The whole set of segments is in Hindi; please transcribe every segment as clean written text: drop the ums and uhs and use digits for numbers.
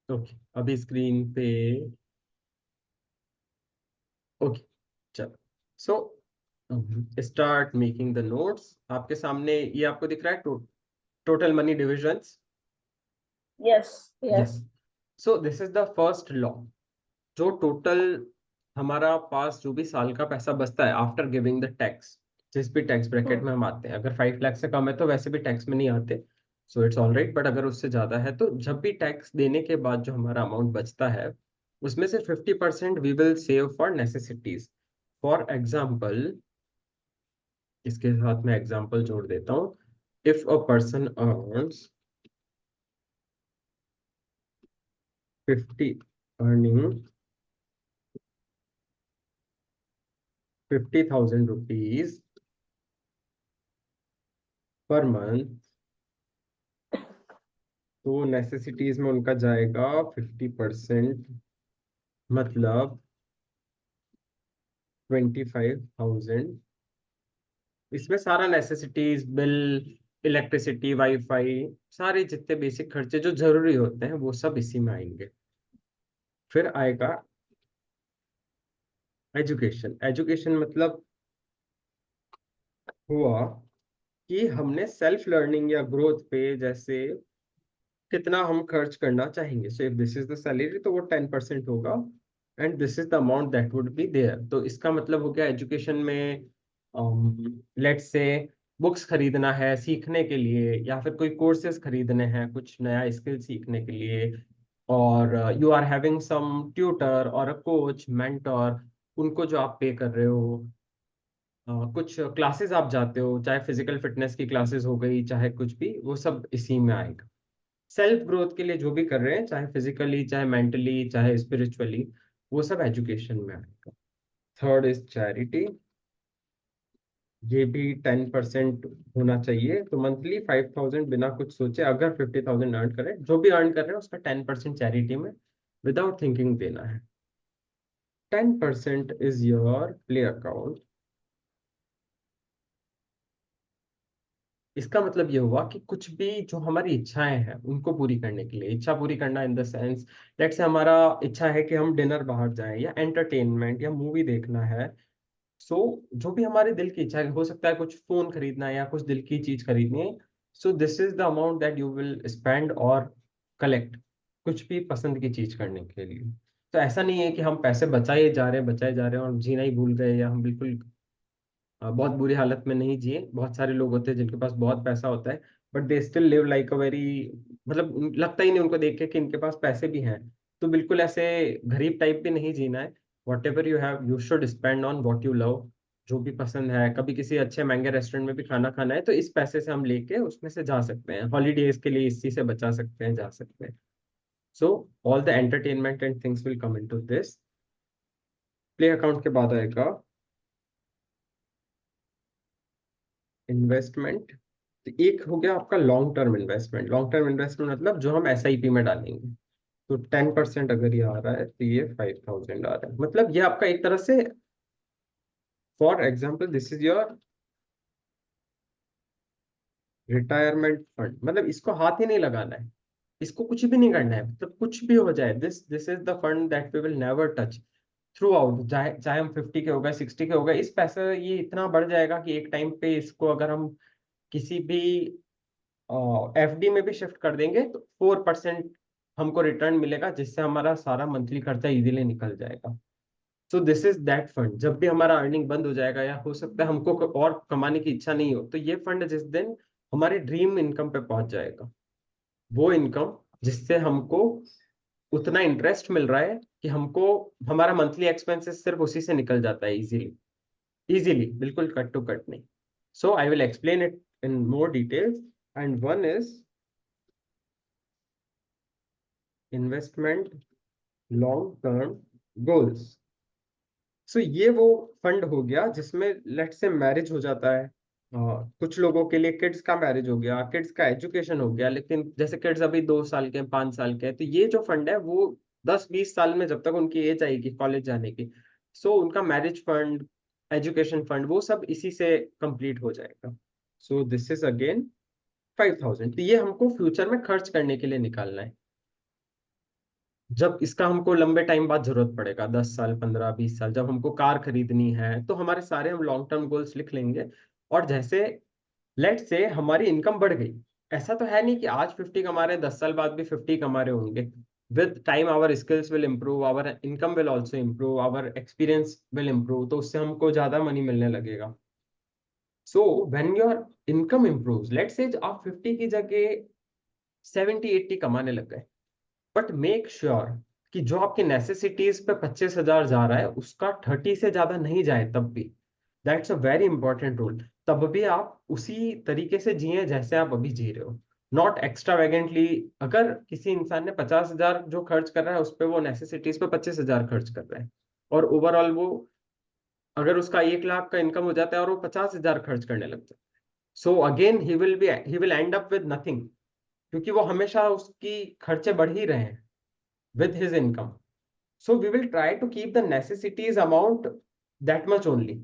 ओके, अभी स्क्रीन पे। ओके, चलो। So start making the notes. आपके सामने ये आपको दिख रहा है total money divisions. Yes yes. Yes. So this is the first law. जो टोटल हमारा पास जो भी साल का पैसा बचता है आफ्टर गिविंग द टैक्स, जिस भी टैक्स ब्रैकेट में हम आते हैं, अगर 5 लाख से कम है तो वैसे भी टैक्स में नहीं आते, so it's all right. But अगर उससे ज्यादा है तो जब भी टैक्स देने के बाद जो हमारा अमाउंट बचता है उसमें से 50% we will save for necessities. For example, इसके साथ मैं एग्जाम्पल जोड़ देता हूँ। If a person earns 50 earning 50,000 rupees per month, तो नेसेसिटीज में उनका जाएगा 50%, मतलब 25,000। इसमें सारा नेसेसिटीज बिल, इलेक्ट्रिसिटी, वाईफाई, सारे जितने बेसिक खर्चे जो जरूरी होते हैं वो सब इसी में आएंगे। फिर आएगा एजुकेशन। एजुकेशन मतलब हुआ कि हमने सेल्फ लर्निंग या ग्रोथ पे जैसे कितना हम खर्च करना चाहेंगे। So if this is the salary तो वो 10% होगा, and this is the amount that would be there. तो इसका मतलब हो गया एजुकेशन में, लेट्स से बुक्स खरीदना है सीखने के लिए, या फिर कोई कोर्सेज खरीदने हैं कुछ नया स्किल सीखने के लिए, और you are having some tutor और अ कोच मेंटोर, उनको जो आप पे कर रहे हो। कुछ क्लासेस आप जाते हो, चाहे फिजिकल फिटनेस की क्लासेस हो गई चाहे कुछ भी, वो सब इसी में आएगा। सेल्फ ग्रोथ के लिए जो भी कर रहे हैं, चाहे फिजिकली चाहे मेंटली चाहे स्पिरिचुअली, वो सब एजुकेशन में आएगा। Third is charity. ये भी 10% होना चाहिए। तो मंथली 5,000 बिना कुछ सोचे, अगर 50,000 अर्न करें, जो भी अर्न कर रहे हैं उसका 10% चैरिटी में विदाउट थिंकिंग देना है। 10% इज योर प्ले अकाउंट। इसका मतलब ये हुआ कि कुछ भी जो हमारी इच्छाएं हैं उनको पूरी करने के लिए, इच्छा पूरी करना इन द सेंस, लेट से हमारा इच्छा है कि हम डिनर बाहर जाएं या एंटरटेनमेंट या मूवी देखना है। सो जो भी हमारे दिल की इच्छा है, हो सकता है कुछ फोन खरीदना है या कुछ दिल की चीज खरीदनी है, सो this is the amount that you will spend और कलेक्ट, कुछ भी पसंद की चीज करने के लिए। तो ऐसा नहीं है कि हम पैसे बचाए जा रहे हैं और जीना ही भूल गए, या हम बिल्कुल बहुत बुरी हालत में नहीं जिए। बहुत सारे लोग होते हैं जिनके पास बहुत पैसा होता है but they still live like a very, मतलब लगता ही नहीं उनको देख के कि इनके पास पैसे भी हैं। तो बिल्कुल ऐसे गरीब टाइप भी नहीं जीना है। What ever you have you should spend on what you love. जो भी पसंद है, कभी किसी अच्छे महंगे रेस्टोरेंट में भी खाना खाना है तो इस पैसे से हम लेके उसमें से जा सकते हैं, हॉलीडेज के लिए इसी से बचा सकते हैं, जा सकते हैं। So all the entertainment and things will come into this. Play account के बाद आएगा इन्वेस्टमेंट। तो एक हो गया आपका long term investment. Long term investment मतलब जो हम एसआईपी में डालेंगे। तो 10% अगर ये आ रहा है तो ये 5,000 आ रहा है, मतलब ये आपका एक तरह से, for example this is your retirement fund. मतलब इसको हाथ ही नहीं लगाना है, इसको कुछ भी नहीं करना है, मतलब कुछ भी हो जाए, this this is the fund that we will never touch throughout. चाहे चाहे हम 50 के हो गए, 60 के हो गए, इस पैसे ये इतना बढ़ जाएगा कि एक टाइम पे इसको अगर हम किसी भी एफडी में भी शिफ्ट कर देंगे तो 4% हमको रिटर्न मिलेगा, जिससे हमारा सारा मंथली खर्चा इजीली निकल जाएगा। सो दिस इज दैट फंड। जब भी हमारा अर्निंग बंद हो जाएगा या हो सकता है हमको और कमाने की इच्छा नहीं हो, तो ये फंड जिस दिन हमारे ड्रीम इनकम पे पहुंच जाएगा, वो इनकम जिससे हमको उतना इंटरेस्ट मिल रहा है कि हमको हमारा मंथली एक्सपेंसेस सिर्फ उसी से निकल जाता है इजीली। इजीली, बिल्कुल कट टू कट नहीं। So I will explain it in more details. And one is investment long term goals. So ये वो फंड हो गया जिसमें लेट से मैरिज हो जाता है। कुछ लोगों के लिए किड्स का मैरिज हो गया, किड्स का एजुकेशन हो गया, लेकिन जैसे किड्स अभी 2 साल के 5 साल के हैं, तो ये जो फंड है वो 10-20 साल में जब तक उनकी एज आएगी कॉलेज जाने की, सो उनका मैरिज फंड, एजुकेशन फंड, वो सब इसी से कंप्लीट हो जाएगा। सो दिस इज अगेन 5,000। तो ये हमको फ्यूचर में खर्च करने के लिए निकालना है। जब इसका हमको लंबे टाइम बाद जरूरत पड़ेगा, 10 साल, 15, 20 साल, जब हमको कार खरीदनी है, तो हमारे सारे हम लॉन्ग टर्म गोल्स लिख लेंगे। और जैसे लेट से हमारी इनकम बढ़ गई, ऐसा तो है नहीं कि आज 50 कमा रहे हैं 10 साल बाद भी 50 कमा रहे होंगे। With time our skills will improve, our income will also improve, our experience will improve, तो उससे हमको ज्यादा मनी मिलने लगेगा। So when your income improves, let say आप 50 की जगह 70-80 कमाने लग गए, बट मेक श्योर कि जो आपकी नेसेसिटीज पे 25,000 जा रहा है उसका 30 से ज्यादा नहीं जाए तब भी। That's a very important rule. तब भी आप उसी तरीके से जिए जैसे आप अभी जी रहे हो, नॉट एक्स्ट्रा वैगेंटली। अगर किसी इंसान ने 50,000 जो खर्च कर रहा है उस पर, वो नेसेसिटीज पे 25,000 खर्च कर रहा है, और ओवरऑल वो, अगर उसका 1 लाख का इनकम हो जाता है और वो 50,000 खर्च करने लगता है, so again he will and up with nothing, क्योंकि वो हमेशा उसकी खर्चे बढ़ ही रहे हैं with his income. So we will try to keep the necessities amount that much only.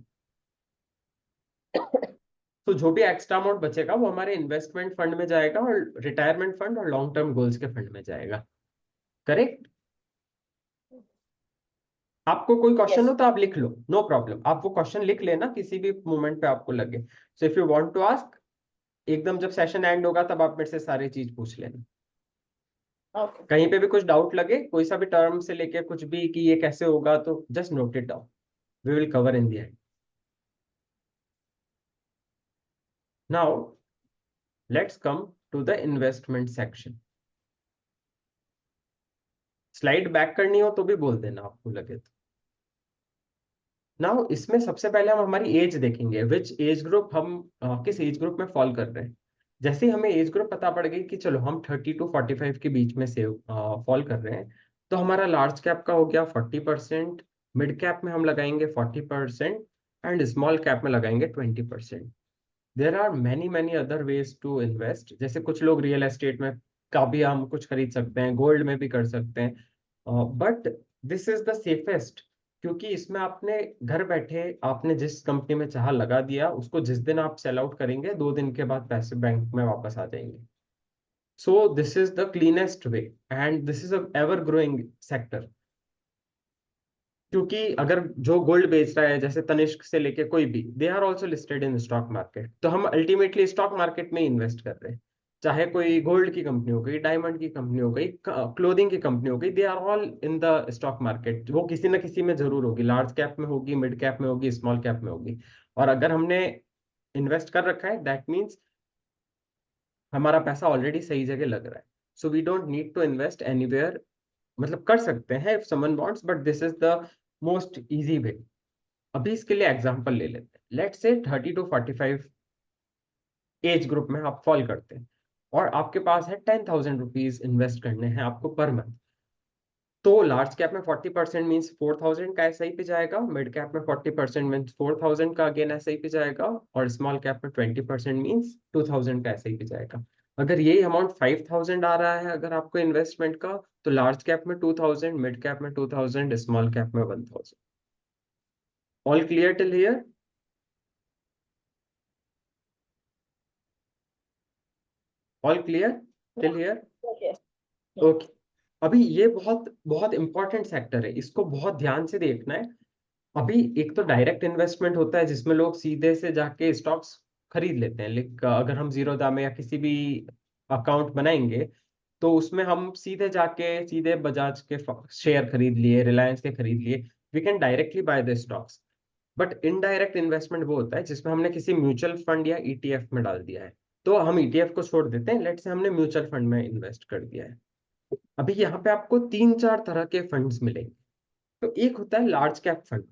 तो जो भी एक्स्ट्रा अमाउंट बचेगा वो हमारे इन्वेस्टमेंट फंड में जाएगा, और रिटायरमेंट फंड और लॉन्ग टर्म गोल्स के फंड में जाएगा। करेक्ट? आपको कोई क्वेश्चन हो Yes. तो आप लिख लो, नो प्रॉब्लम, आप वो क्वेश्चन लिख लेना किसी भी मोमेंट पे आपको लगे। So if you want to ask, एकदम जब सेशन एंड होगा तब आप मेरे से सारी चीज पूछ लेना। Okay. कहीं पे भी कुछ डाउट लगे, कोई सा भी टर्म से लेके कुछ भी कि ये कैसे होगा, तो just note it down, we will cover in the end. Now let's come to the investment section. Slide back करनी हो तो भी बोल देना आपको लगे तो। नाउ इसमें सबसे पहले हम हमारी एज देखेंगे, विच एज ग्रुप हम किस एज ग्रुप में फॉल कर रहे हैं। जैसे ही हमें एज ग्रुप पता पड़ गई कि चलो हम 30 to 45 के बीच में से फॉल कर रहे हैं, तो हमारा लार्ज कैप का हो गया 40%, मिड कैप में हम लगाएंगे 40%, एंड स्मॉल कैप में लगाएंगे 20%। There are many many other ways to invest, जैसे कुछ लोग रियल एस्टेट में का भी हम कुछ खरीद सकते हैं, गोल्ड में भी कर सकते हैं, but this is the safest, क्योंकि इसमें आपने घर बैठे आपने जिस कंपनी में चाहा लगा दिया, उसको जिस दिन आप सेल आउट करेंगे 2 दिन के बाद पैसे बैंक में वापस आ जाएंगे। सो this is the cleanest way, and this is a ever growing sector. क्योंकि अगर जो गोल्ड बेच रहा है, जैसे तनिष्क से लेके कोई भी, they are also listed in stock market, तो हम अल्टीमेटली स्टॉक मार्केट में इन्वेस्ट कर रहे हैं। चाहे कोई गोल्ड की कंपनी हो गई, डायमंड की कंपनी हो गई, क्लोथिंग की कंपनी हो गई, they are all in the stock market, वो किसी ना किसी में जरूर होगी, लार्ज कैप में होगी, मिड कैप में होगी, स्मॉल कैप में होगी। और अगर हमने इन्वेस्ट कर रखा है, दैट मीन्स हमारा पैसा ऑलरेडी सही जगह लग रहा है। So we don't need to invest anywhere, मतलब कर सकते हैं if someone wants, but this is the most easy way. अभी इसके लिए एग्जांपल ले लेते हैं, लेट से 30 to 45 एज ग्रुप में आप फॉल करते हैं, और आपके पास है 10,000 रुपीज इन्वेस्ट करने हैं आपको पर मंथ। तो लार्ज कैप में 40% मीन्स 4,000 का एसआई पे जाएगा, मिड कैप में 40% मीन्स 4,000 का अगेन एसआई पे जाएगा, और स्मॉल कैप में 20% मीन्स 2,000 का एसआई पे जाएगा। अगर यही अमाउंट 5,000 आ रहा है अगर आपको इन्वेस्टमेंट का, तो लार्ज कैप में 2,000, मिड कैप में 2,000, स्मॉल कैप में 1,000। All clear till here? All clear till here? Yes. Okay. अभी ये बहुत बहुत इंपॉर्टेंट सेक्टर है, इसको बहुत ध्यान से देखना है। अभी एक तो डायरेक्ट इन्वेस्टमेंट होता है जिसमें लोग सीधे से जाके स्टॉक्स खरीद लेते हैं, लेकिन अगर हम जीरोधा में या किसी भी अकाउंट बनाएंगे, तो उसमें हम सीधे जाके सीधे बजाज के शेयर खरीद लिए, रिलायंस के खरीद लिए, we can directly buy the stocks. But indirect investment वो होता है जिसमें हमने किसी म्यूचुअल फंड या ईटीएफ में डाल दिया है। तो हम ईटीएफ को छोड़ देते हैं, लेट से हमने म्यूचुअल फंड में इन्वेस्ट कर दिया है। अभी यहाँ पे आपको 3-4 तरह के फंड्स मिलेंगे। तो एक होता है large cap fund.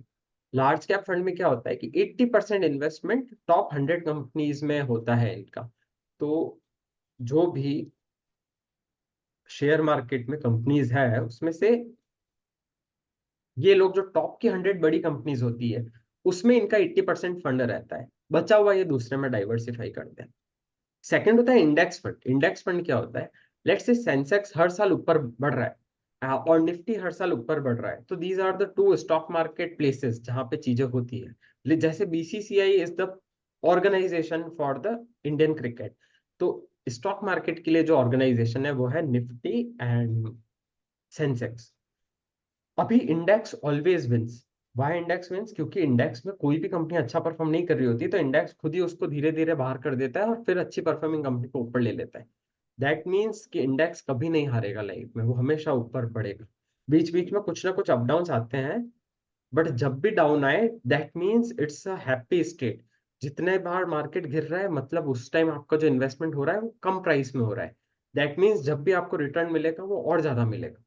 Large cap fund में क्या होता है कि 80% इन्वेस्टमेंट टॉप 100 कंपनीज में होता है इनका। तो जो भी शेयर मार्केट में कंपनीज है उसमें से ये लोग, जो टॉप की 100 बड़ी कंपनीज होती है, उसमें इनका 80% फंड रहता है, बचा हुआ ये दूसरे में डाइवर्सिफाई करते हैं। सेकंड होता है इंडेक्स फंड। इंडेक्स फंड क्या होता है, लेट्स से सेंसेक्स हर साल ऊपर बढ़ रहा है, और निफ्टी हर साल ऊपर बढ़ रहा है, तो these are the two stock market places जहां पे चीजें होती है। जैसे BCCI is the organisation for the Indian cricket, तो स्टॉक मार्केट के लिए जो ऑर्गेनाइजेशन है वो है निफ्टी एंड सेंसेक्स। अभी index always wins. Why index wins? क्योंकि इंडेक्स में कोई भी कंपनी अच्छा परफॉर्म नहीं कर रही होती, तो इंडेक्स खुद ही उसको धीरे धीरे बाहर कर देता है और फिर अच्छी परफॉर्मिंग कंपनी को ऊपर ले लेता है। दैट मीन्स कि इंडेक्स कभी नहीं हारेगा लाइफ में, वो हमेशा ऊपर बढ़ेगा। बीच बीच में कुछ ना कुछ अप डाउन आते हैं, बट जब भी डाउन आए that means it's a happy state. जितने बार मार्केट गिर रहा है मतलब उस टाइम आपका जो इन्वेस्टमेंट हो रहा है वो कम प्राइस में हो रहा है। दैट मीन्स जब भी आपको रिटर्न मिलेगा वो और ज्यादा मिलेगा।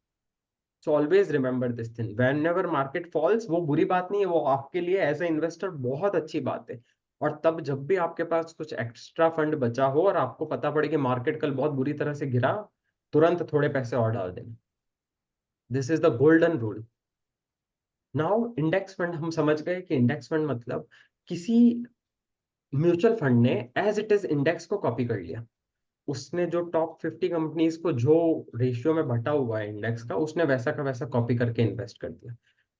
So always remember this thing, whenever market falls, वो बुरी बात नहीं है, वो आपके लिए एज ए इन्वेस्टर बहुत अच्छी बात है। और तब जब भी आपके पास कुछ एक्स्ट्रा फंड बचा हो और आपको पता पड़े कि मार्केट कल बहुत बुरी तरह से गिरा, तुरंत थोड़े पैसे और डाल देना। This is the golden rule. Now index fund हम समझ गए कि इंडेक्स फंड मतलब किसी म्यूचुअल फंड ने एज इट इज इंडेक्स को कॉपी कर लिया। उसने जो टॉप 50 कंपनीज को जो रेशियो में बटा हुआ है इंडेक्स का, उसने वैसा का वैसा कॉपी करके इन्वेस्ट कर दिया।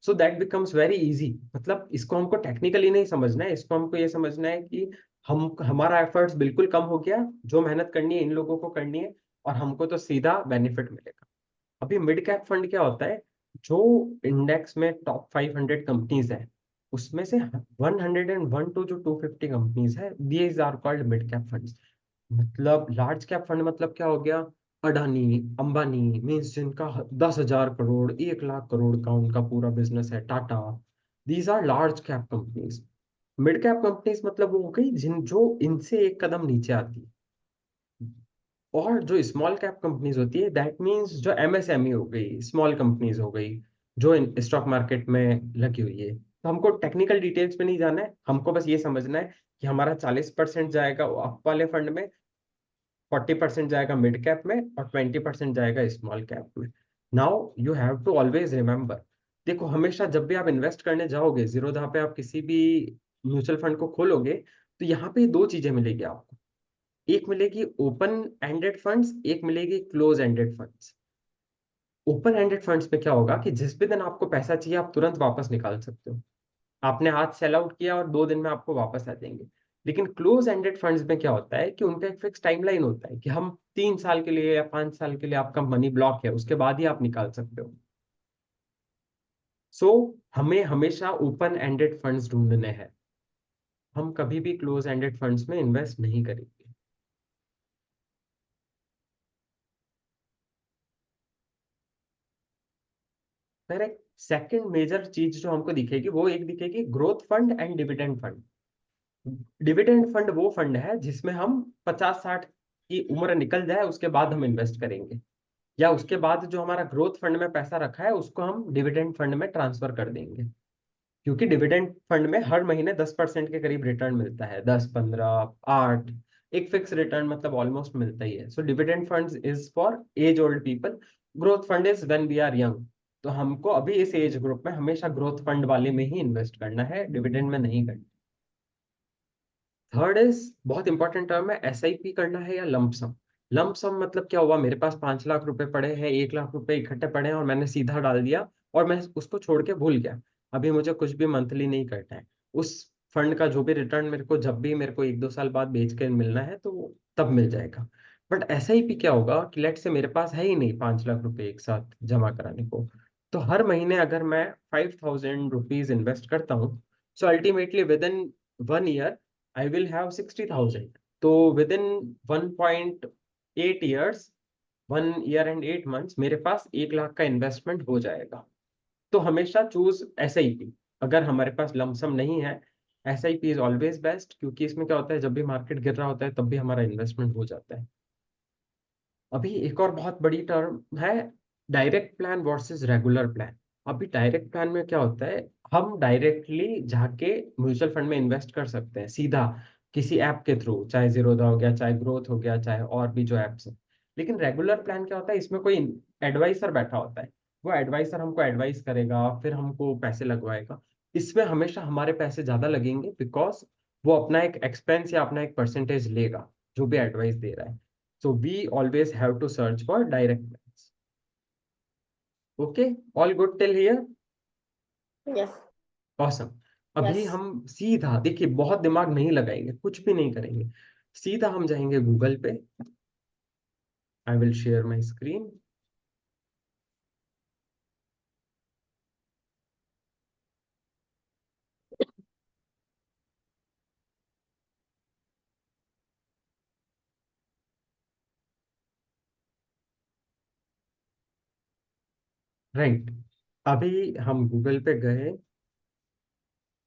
So that becomes very easy. मतलब इसको हमको टेक्निकली नहीं समझना है, इसको हमको ये समझना है कि हम हमारा एफर्ट्स बिल्कुल कम हो गया, जो मेहनत करनी है इन लोगों को करनी है, और हमको तो सीधा बेनिफिट मिलेगा। अभी मिड कैप फंड क्या होता है? जो इंडेक्स में टॉप 500 कंपनीज है, उसमें से 101 टू जो 250 कंपनीज है, these are called mid cap funds. मतलब लार्ज कैप फंड मतलब क्या हो गया? अडानी, अंबानी, मीन्स जिनका 10,000 करोड़, 1 लाख करोड़ का उनका पूरा बिजनेस है, Tata. These are large cap companies. Mid cap companies मतलब वो हो गई जिन जो इनसे एक कदम नीचे आती है। और जो स्मॉल कैप कंपनीज होती है, दैट मीन्स जो एमएसएमई हो गई, स्मॉल कंपनीज हो गई, जो स्टॉक मार्केट में लगी हुई है। तो हमको टेक्निकल डिटेल्स में नहीं जाना है, हमको बस ये समझना है कि हमारा 40% जाएगा अप वाले फंड में, 40% जाएगा मिड कैप में, और 20% जाएगा स्मॉल कैप में। Now you have to always remember, देखो हमेशा जब भी आप इन्वेस्ट करने जाओगे, जीरोधा पे आप किसी भी म्यूचुअल फंड को खोलोगे, तो यहाँ पे दो चीजें मिलेगी आपको। एक मिलेगी ओपन एंडेड फंड्स, एक मिलेगी close ended funds. Open ended funds में क्या होगा कि जिस भी दिन आपको पैसा चाहिए आप तुरंत वापस निकाल सकते हो। आपने आज सेल आउट किया और 2 दिन में आपको वापस आ जाएंगे। लेकिन क्लोज एंडेड फंड्स में क्या होता है कि उनका एक फिक्स टाइमलाइन होता है कि हम 3 साल के लिए या 5 साल के लिए आपका मनी ब्लॉक है, उसके बाद ही आप निकाल सकते हो। सो हमें हमेशा ओपन एंडेड फंड्स ढूंढने हैं, हम कभी भी क्लोज एंडेड फंड्स में इन्वेस्ट नहीं करेंगे। फिर एक सेकंड मेजर चीज जो हमको दिखेगी, वो एक दिखेगी growth fund and dividend fund. Dividend fund वो फंड है जिसमें हम 50-60 की उम्र निकल जाए उसके बाद हम इन्वेस्ट करेंगे, या उसके बाद जो हमारा ग्रोथ फंड में पैसा रखा है उसको हम डिविडेंड फंड में ट्रांसफर कर देंगे। क्योंकि डिविडेंड फंड में हर महीने 10% के करीब रिटर्न मिलता है, 10, 15, 8, एक फिक्स रिटर्न मतलब ऑलमोस्ट मिलता ही है। So dividend fund is for age old people, growth fund is when we are young. तो हमको अभी इस एज ग्रुप में हमेशा ग्रोथ फंड वाले में ही इन्वेस्ट करना है, डिविडेंड में नहीं करना। थर्ड इज बहुत इंपॉर्टेंट टर्म है, एसआईपी करना है या लंपसम। लंपसम मतलब क्या हुआ, मेरे पास 5 लाख रुपए पड़े हैं, 1 लाख रुपए इकट्ठे पड़े हैं और मैंने सीधा डाल दिया और मैं उसको छोड़ के भूल गया। अभी मुझे कुछ भी मंथली नहीं करना है, उस फंड का जो भी रिटर्न मेरे को जब भी मेरे को 1-2 साल बाद बेच के मिलना है तो वो तब मिल जाएगा। बट एसआईपी क्या होगा कि लेट से मेरे पास है ही नहीं 5 लाख रुपए एक साथ जमा कराने को, तो हर महीने अगर मैं 5,000 रुपीज इन्वेस्ट करता हूँ, so ultimately with in 1 year I will have 60,000. तो within 1.8 years, 1 year and 8 months, मेरे पास 1 लाख का इन्वेस्टमेंट हो जाएगा। तो हमेशा चूज एसआईपी। अगर हमारे पास लमसम नहीं है, एसआईपी इज ऑलवेज बेस्ट, क्योंकि इसमें क्या होता है जब भी मार्केट गिर रहा होता है तब भी हमारा इन्वेस्टमेंट हो जाता है। अभी एक और बहुत बड़ी टर्म है, direct plan versus regular plan. अभी डायरेक्ट प्लान में क्या होता है, हम डायरेक्टली जाके म्यूचुअल फंड में इन्वेस्ट कर सकते हैं सीधा किसी ऐप के थ्रू, चाहे जीरोधा हो गया, चाहे ग्रोथ हो गया, चाहे और भी जो एप्स है। लेकिन रेगुलर प्लान क्या होता है, इसमें कोई एडवाइसर बैठा होता है, वो एडवाइसर हमको एडवाइस करेगा, फिर हमको पैसे लगवाएगा। इसमें हमेशा हमारे पैसे ज्यादा लगेंगे, बिकॉज वो अपना एक एक्सपेंस या अपना एक परसेंटेज लेगा जो भी एडवाइस दे रहा है। So we always have to search for direct mails. Okay, all good till here? Yes. Awesome. अभी Yes. हम सीधा देखिए, बहुत दिमाग नहीं लगाएंगे, कुछ भी नहीं करेंगे, सीधा हम जाएंगे गूगल पे। आई will share my screen. Right. अभी हम गूगल पे गए,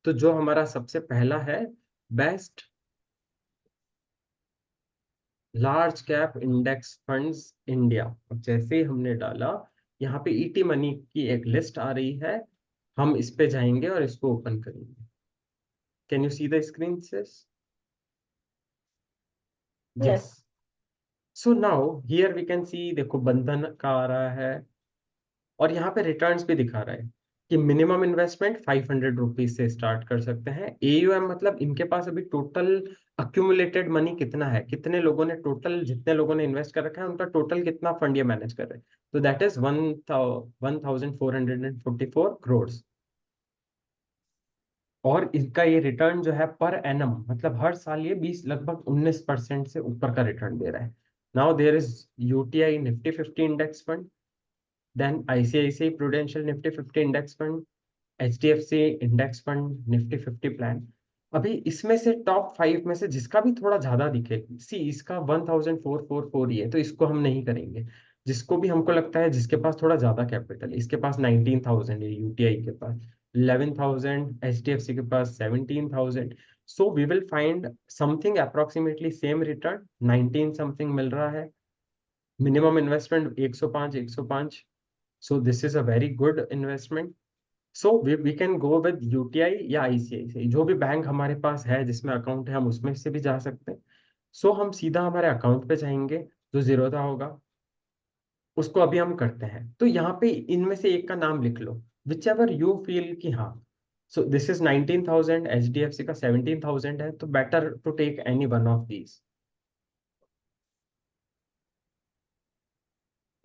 तो जो हमारा सबसे पहला है, best large cap index funds India. और जैसे ही हमने डाला, यहाँ पे ईटी मनी की एक लिस्ट आ रही है। हम इस पे जाएंगे और इसको ओपन करेंगे। Can you see the screen sis? Yes. Yes. So now here we can see, देखो बंधन का आ रहा है, और यहाँ पे रिटर्न्स भी दिखा रहा है कि मिनिमम इन्वेस्टमेंट 500 रुपीज से स्टार्ट कर सकते हैं। एयूएम मतलब इनके पास अभी टोटल अक्यूमुलेटेड मनी कितना है, कितने लोगों ने, टोटल जितने लोगों ने इन्वेस्ट कर रखा है उनका टोटल कितना फंड ये मैनेज कर रहे हैं। तो दैट इज 1,444 करोड़। और इसका ये रिटर्न जो है पर एनम, मतलब हर साल ये 20 लगभग 19% से ऊपर का रिटर्न दे रहा है। Now there is UTI Nifty 50 index fund, then ICICI Prudential Nifty 50 index fund, HDFC index fund Nifty 50 plan. अभी इसमें से टॉप 5 में से जिसका भी थोड़ा ज्यादा दिखे, सी इसका 1,444 ही है, तो इसको हम नहीं करेंगे। जिसको भी हमको लगता है जिसके पास थोड़ा ज्यादा कैपिटल, इसके पास 19,000 है, यूटीआई के पास 11,000, एचडीएफसी के पास 17,000। So we will find something approximately same return, 19 something मिल रहा है। Minimum investment 105, 105। So this is a very good investment. So we can go with UTI या आईसीआईसीआई, जो भी बैंक हमारे पास है जिसमें अकाउंट है, हम उसमें से भी जा सकते हैं। सो हम सीधा हमारे अकाउंट पे जाएंगे, जो जीरोधा होगा उसको अभी हम करते हैं। तो यहाँ पे इनमें से एक का नाम लिख लो, विच एवर यू फील कि हाँ। सो दिस इज 19,000, एचडीएफसी का 17,000 है, तो better to take any one of these.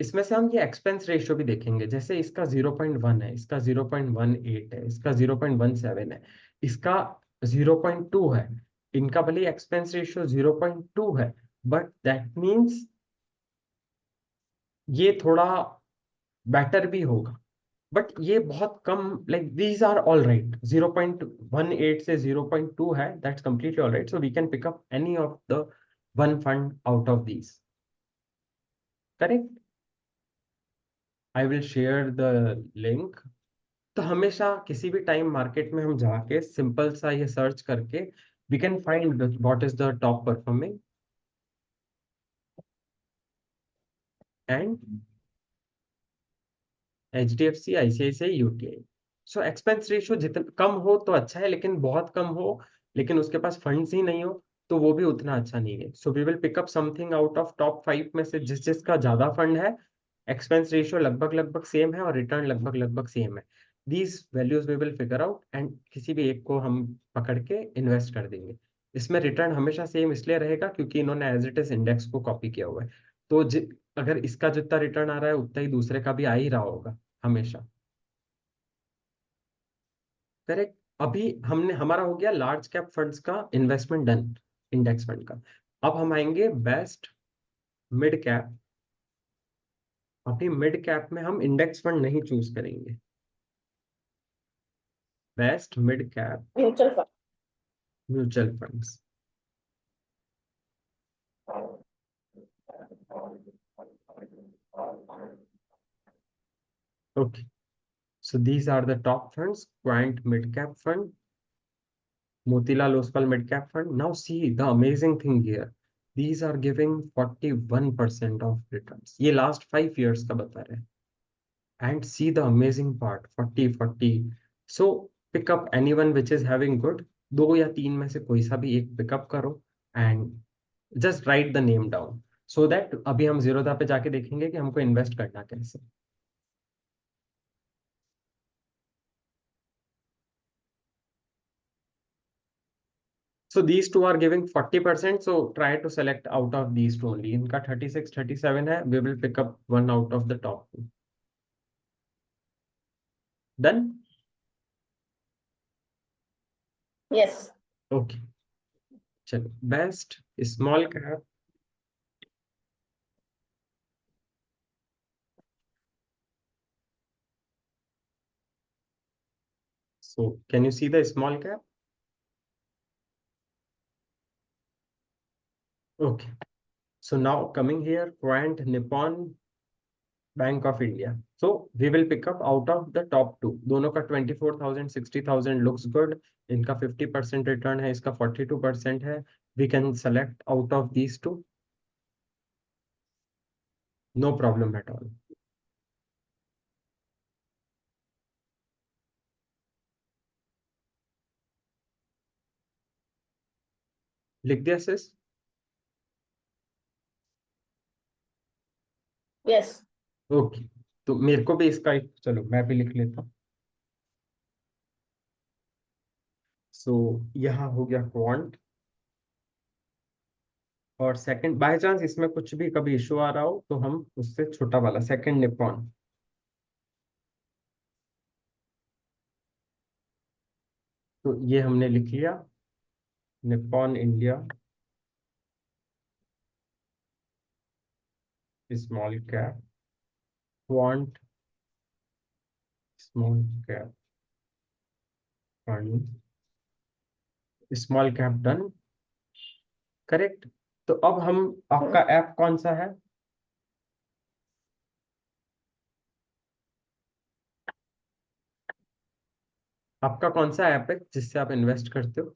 इसमें से हम ये एक्सपेंस रेशियो भी देखेंगे, जैसे इसका 0.1 है, इसका 0.18 है, इसका 0.17 है, इसका 0.2 है। इनका भले एक्सपेंस रेशियो 0.2 है, बट दैट मीन्स ये थोड़ा बेटर भी होगा। बट ये बहुत कम, like these are all right. 0.18 से 0.2 है, that's completely all right. So we can pick up any of the one fund out of these. Correct. I will share the link. तो हमेशा किसी भी टाइम मार्केट में हम जाके सिंपल सा ये सर्च करके we can find what is the top performing and H D F C, ICICI, UTI. So expense ratio जितना कम हो तो अच्छा है, लेकिन बहुत कम हो लेकिन उसके पास फंड्स ही नहीं हो, तो वो भी उतना अच्छा नहीं है। So we will pick up something out of top 5 में से, जिस जिसका ज्यादा फंड है, एक्सपेंस रेशियो लगभग लगभग सेम है और रिटर्न लगभग लगभग सेम है। These values we will figure out and किसी भी एक को हम पकड़ के इन्वेस्ट कर देंगे। इसमें रिटर्न हमेशा सेम इसलिए रहेगा क्योंकि इन्होंने एज इट इज इंडेक्स को कॉपी किया हुआ है। तो अगर इसका जितना रिटर्न आ रहा है उतना ही दूसरे का भी आ ही रहा होगा हमेशा। करेक्ट। अभी हमने, हमारा हो गया लार्ज कैप फंड्स का इन्वेस्टमेंट डन, इंडेक्स फंड का। अब हम आएंगे बेस्ट मिड कैप। अभी मिड कैप में हम इंडेक्स फंड नहीं चूज करेंगे, best mid cap Mutual fund. Mutual funds. Okay. So these are the top funds, Quant mid cap fund, Motilal Oswal Mid Cap Fund. Now see the amazing thing here. These are giving 41% of returns. ये last 5 years का बता रहे हैं. And see the amazing part, 40, 40. So pick up anyone which is having good. दो या तीन में से कोई सा भी एक पिकअप करो and just write the name down. So that अभी हम जीरोधा पे जाके देखेंगे कि हमको इन्वेस्ट करना कैसे. So these two are giving 40%. So try to select out of these two only. इनका 36, 37 है. We will pick up one out of the top two. Done? Yes. Okay. चलो, best small cap. So can you see the small cap? Okay. So now coming here, Quant Nippon Bank of India. So we will pick up out of the top two. दोनों का 24,000 60,000 लुक्स गुड. इनका 50% रिटर्न है, इसका 42% है. We can select out of these two. No problem at all. लिख दिया सिस? Yes. ओके. तो मेरे को भी इसका एक, चलो मैं भी लिख लेता हूँ. सो यहाँ हो गया क्वांट. और सेकंड, बाय चांस इसमें कुछ भी कभी इशू आ रहा हो तो हम उससे छोटा वाला सेकंड निप्पॉन. तो ये हमने लिख लिया. Nippon India small cap quant small cap fund small cap done. Correct. तो अब हम, आपका ऐप कौन सा है? आपका कौन सा ऐप है जिससे आप इन्वेस्ट करते हो?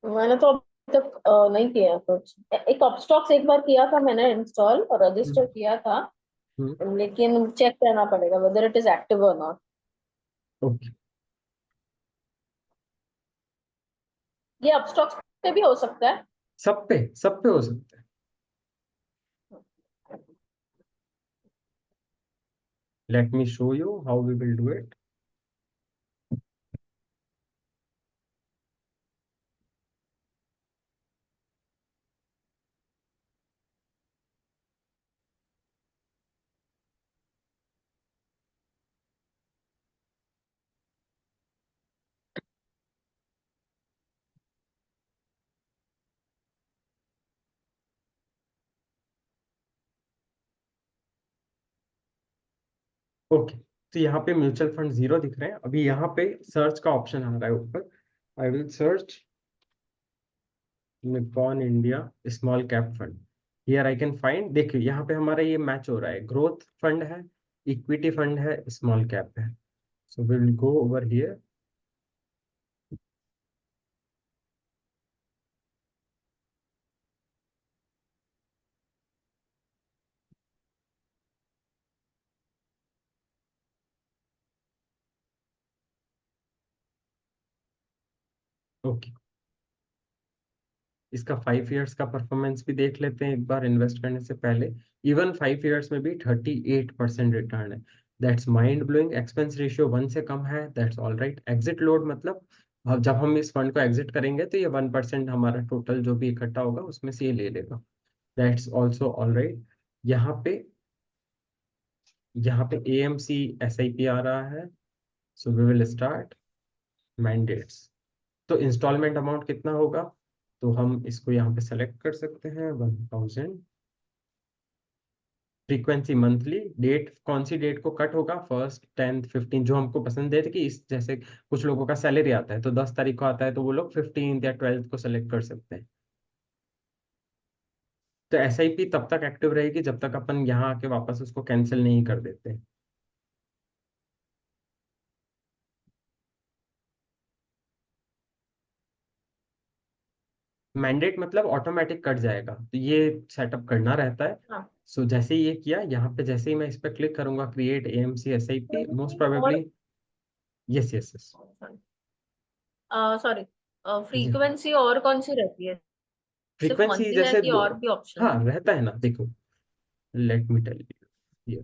मैंने तो अभी तक नहीं किया कुछ। एक अपस्टॉक्स एक बार किया था मैंने इंस्टॉल और रजिस्टर हम्म. किया था। हम्म. लेकिन चेक करना पड़ेगा वेदर इट इज एक्टिव और नॉट। ओके. ये अपस्टॉक्स पे भी हो सकता है। सब पे हो सकता है. Let me show you how we will do it. Okay. तो यहाँ पे म्यूचुअल फंड जीरो दिख रहे हैं. अभी यहाँ पे सर्च का ऑप्शन आ रहा है ऊपर. I will search Nippon India small cap fund. Here I can find. देखिए यहाँ पे हमारा ये मैच हो रहा है. ग्रोथ फंड है, इक्विटी फंड है, स्मॉल कैप है. So we will go over here. Okay. इसका 5 इयर्स का परफॉर्मेंस भी देख लेते हैं एक बार इन्वेस्ट करने से पहले. इवन 5 इयर्स में भी 38% रिटर्न है. That's mind blowing. Expense ratio 1 से कम है. That's all right. Exit load मतलब अब जब हम इस फंड को एग्जिट करेंगे तो ये 1% हमारा टोटल जो भी इकट्ठा होगा उसमें से ये ले लेगा. That's also all right. यहाँ पे यहाँ पे AMC SIP आ रहा है. So we will start mandates. तो इंस्टॉलमेंट अमाउंट कितना होगा? तो हम इसको यहाँ पे सेलेक्ट कर सकते हैं 1000. Frequency monthly. डेट कौन सी डेट को कट होगा? 1st 10th 15 जो हमको पसंद है कि इस जैसे कुछ लोगों का सैलरी आता है तो 10 तारीख को आता है तो वो लोग 15th या 12th को सेलेक्ट कर सकते हैं. तो SIP तब तक एक्टिव रहेगी जब तक अपन यहाँ आके वापस उसको कैंसिल नहीं कर देते. मैंडेट मतलब ऑटोमेटिक कट जाएगा तो ये सेटअप करना रहता है. हाँ। सो जैसे ही ये किया यहाँ पे, जैसे ही मैं इस पर क्लिक करूंगा create AMC SIP, most probably. और यस यस यस. सॉरी, जी. फ्रीक्वेंसी और कौन सी रहती है? सिर्फ फ्रीक्वेंसी मंथली है जैसे कि और भी ऑप्शन हाँ है? रहता है ना. देखो लेट मी टेल यू.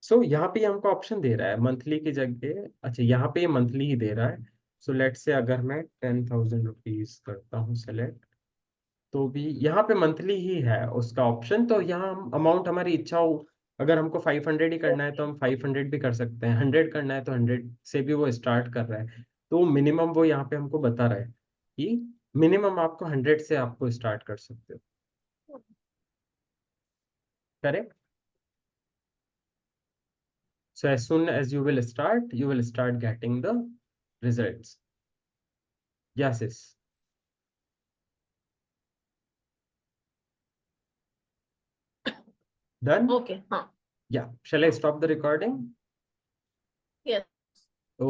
सो यहाँ पे हमको ऑप्शन दे रहा है मंथली की जगह. अच्छा यहाँ पे मंथली ही दे रहा है. सो लेट से अगर मैं 10,000 रुपीज करता हूँ सेलेक्ट, तो भी यहाँ पे मंथली ही है उसका ऑप्शन. तो यहाँ हम अमाउंट हमारी इच्छा हो. अगर हमको 500 ही करना है तो हम 500 भी कर सकते हैं. 100 करना है तो 100 से भी वो स्टार्ट कर रहा है. तो मिनिमम वो यहाँ पे हमको बता रहा है कि मिनिमम आपको 100 से आपको स्टार्ट कर सकते हो. Correct. So as soon as you will start, you will start getting the results. Yes, yes. Done? Okay हाँ Yeah. Shall I stop the recording?